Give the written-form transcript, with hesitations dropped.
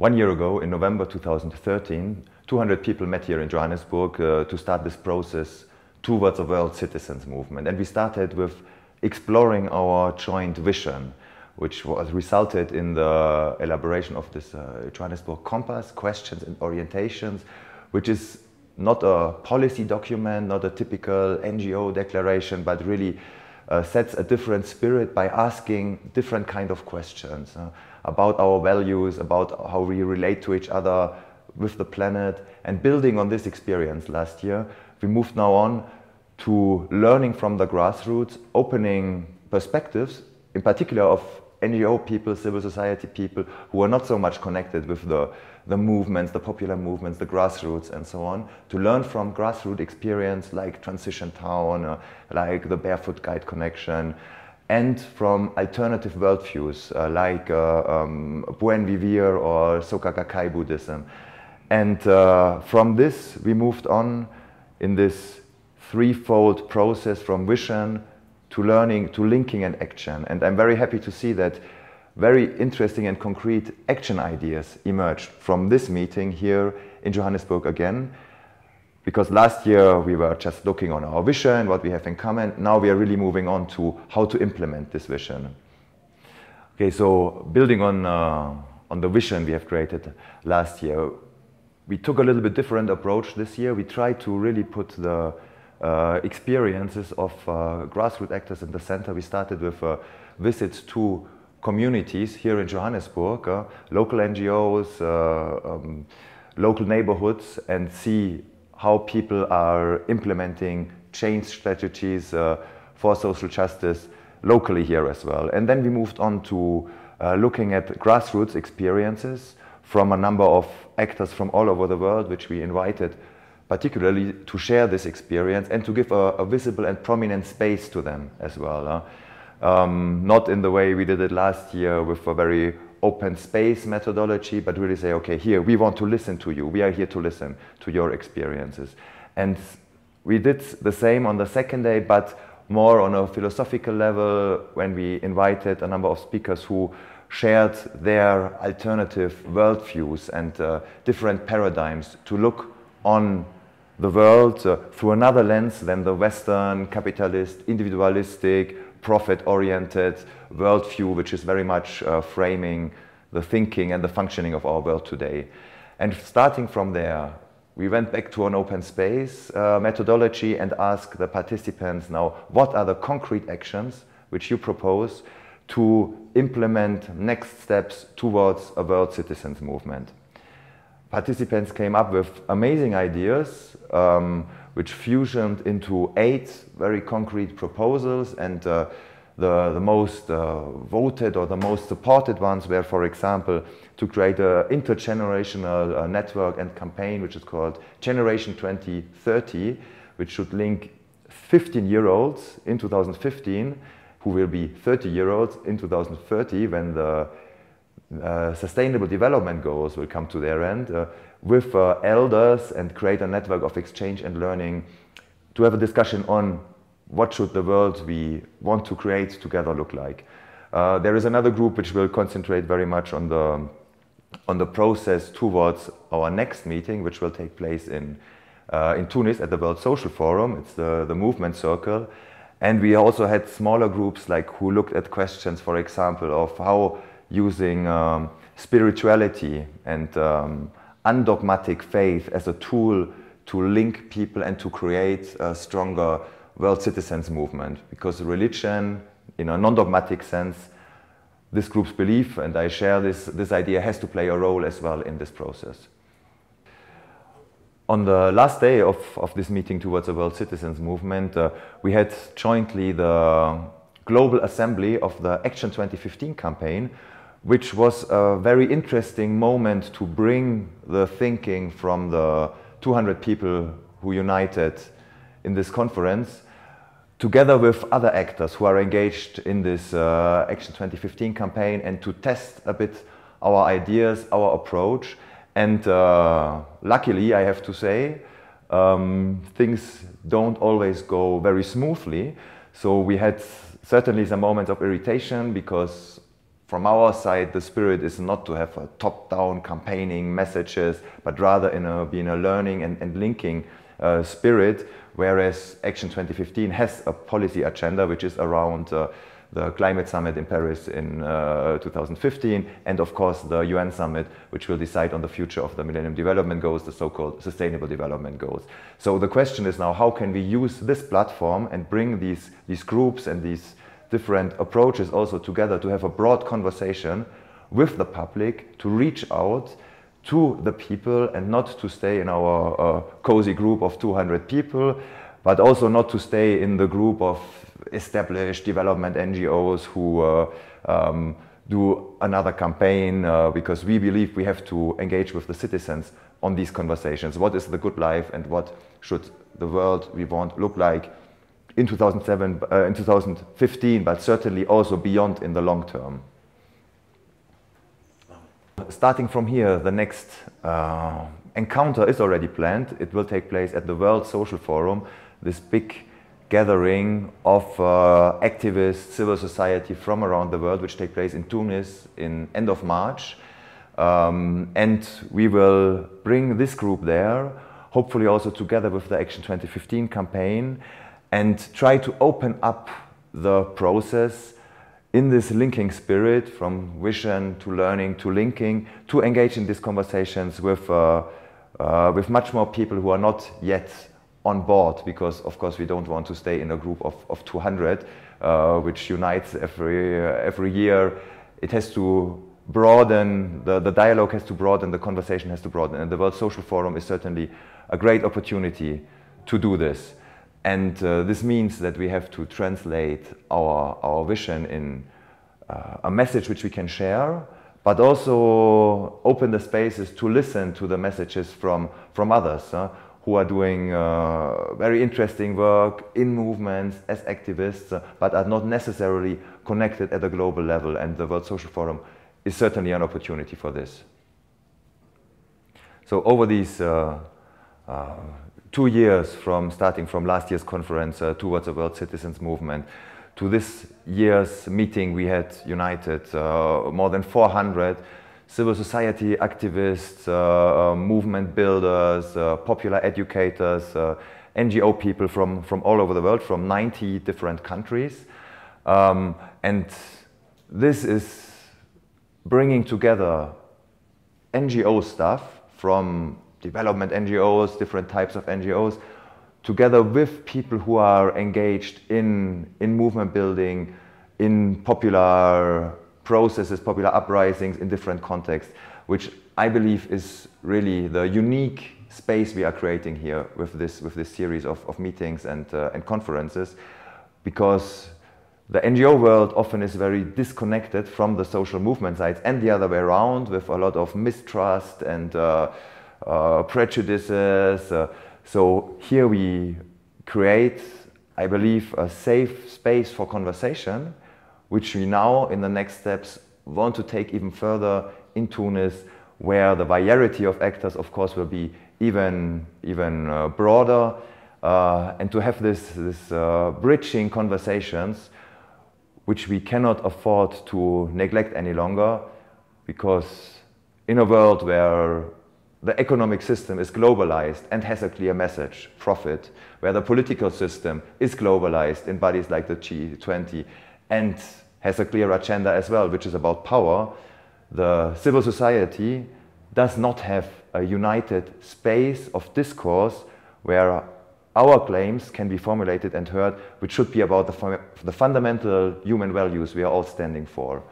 1 year ago, in November 2013, 200 people met here in Johannesburg to start this process towards a world citizens movement. And we started with exploring our joint vision, which was resulted in the elaboration of this Johannesburg Compass, questions and orientations, which is not a policy document, not a typical NGO declaration, but really sets a different spirit by asking different kind of questions about our values, about how we relate to each other with the planet. And building on this experience last year, we moved now on to learning from the grassroots, opening perspectives, in particular of NGO people, civil society people who are not so much connected with the movements, the popular movements, the grassroots and so on, to learn from grassroots experience like Transition Town, like the Barefoot Guide Connection, and from alternative worldviews like Buen Vivir or Soka Gakkai Buddhism. And from this we moved on in this threefold process from vision to learning, to linking and action. And I'm very happy to see that very interesting and concrete action ideas emerged from this meeting here in Johannesburg again. Because last year we were just looking on our vision, what we have in common. Now we are really moving on to how to implement this vision. Okay, so building on the vision we have created last year, we took a little bit different approach this year. We tried to really put the experiences of grassroots actors in the center. We started with visits to communities here in Johannesburg, local NGOs, local neighborhoods, and see how people are implementing change strategies for social justice locally here as well. And then we moved on to looking at grassroots experiences from a number of actors from all over the world, which we invited particularly to share this experience and to give a visible and prominent space to them as well. Not in the way we did it last year with a very open space methodology, but really say, okay, here, we want to listen to you. We are here to listen to your experiences. And we did the same on the second day, but more on a philosophical level when we invited a number of speakers who shared their alternative worldviews and different paradigms to look on the world through another lens than the Western, capitalist, individualistic, profit-oriented worldview, which is very much framing the thinking and the functioning of our world today. And starting from there, we went back to an open space methodology and asked the participants now, what are the concrete actions which you propose to implement next steps towards a world citizens movement? Participants came up with amazing ideas, which fusioned into 8 very concrete proposals, and the most voted or the most supported ones were, for example, to create an intergenerational network and campaign which is called Generation 2030, which should link 15-year-olds in 2015 who will be 30-year-olds in 2030 when the Sustainable Development Goals will come to their end, with elders, and create a network of exchange and learning to have a discussion on what should the world we want to create together look like. There is another group which will concentrate very much on the process towards our next meeting, which will take place in Tunis at the World Social Forum. It's the Movement Circle. And we also had smaller groups like who looked at questions, for example, of how using spirituality and undogmatic faith as a tool to link people and to create a stronger world citizens movement. Because religion, in a non-dogmatic sense, this group's belief, and I share this idea, has to play a role as well in this process. On the last day of this meeting towards a world citizens movement, we had jointly the Global Assembly of the Action 2015 campaign, which was a very interesting moment to bring the thinking from the 200 people who united in this conference together with other actors who are engaged in this Action 2015 campaign, and to test a bit our ideas, our approach. And luckily, I have to say, things don't always go very smoothly. So we had certainly some moments of irritation because from our side, the spirit is not to have a top-down campaigning messages, but rather be in a learning and linking spirit, whereas Action 2015 has a policy agenda which is around the climate summit in Paris in 2015, and of course the UN summit, which will decide on the future of the Millennium Development Goals, the so-called Sustainable Development Goals. So the question is now, how can we use this platform and bring these groups and these different approaches also together to have a broad conversation with the public, to reach out to the people and not to stay in our cozy group of 200 people, but also not to stay in the group of established development NGOs who do another campaign, because we believe we have to engage with the citizens on these conversations. What is the good life and what should the world we want look like in 2015, but certainly also beyond in the long term. Starting from here, the next encounter is already planned. It will take place at the World Social Forum, this big gathering of activists, civil society from around the world, which take place in Tunis in end of March. And we will bring this group there, hopefully also together with the Action 2015 campaign, and try to open up the process in this linking spirit, from vision to learning to linking, to engage in these conversations with much more people who are not yet on board, because of course we don't want to stay in a group of 200 which unites every year. It has to broaden, the dialogue has to broaden, the conversation has to broaden, and the World Social Forum is certainly a great opportunity to do this. And this means that we have to translate our vision in a message which we can share, but also open the spaces to listen to the messages from others who are doing very interesting work in movements as activists, but are not necessarily connected at a global level. And the World Social Forum is certainly an opportunity for this. So over these 2 years, starting from last year's conference towards the World Citizens Movement to this year's meeting, we had united more than 400 civil society activists, movement builders, popular educators, NGO people from all over the world, from 90 different countries. And this is bringing together NGO staff from development NGOs, different types of NGOs, together with people who are engaged in movement building, in popular processes, popular uprisings in different contexts, which I believe is really the unique space we are creating here with this series of meetings and conferences, because the NGO world often is very disconnected from the social movement sides, and the other way around, with a lot of mistrust and prejudices. So here we create, I believe, a safe space for conversation, which we now, in the next steps, want to take even further in Tunis, where the variety of actors, of course, will be even broader, and to have this bridging conversations, which we cannot afford to neglect any longer, because in a world where the economic system is globalized and has a clear message, profit, where the political system is globalized in bodies like the G20 and has a clear agenda as well, which is about power, the civil society does not have a united space of discourse where our claims can be formulated and heard, which should be about the fundamental human values we are all standing for.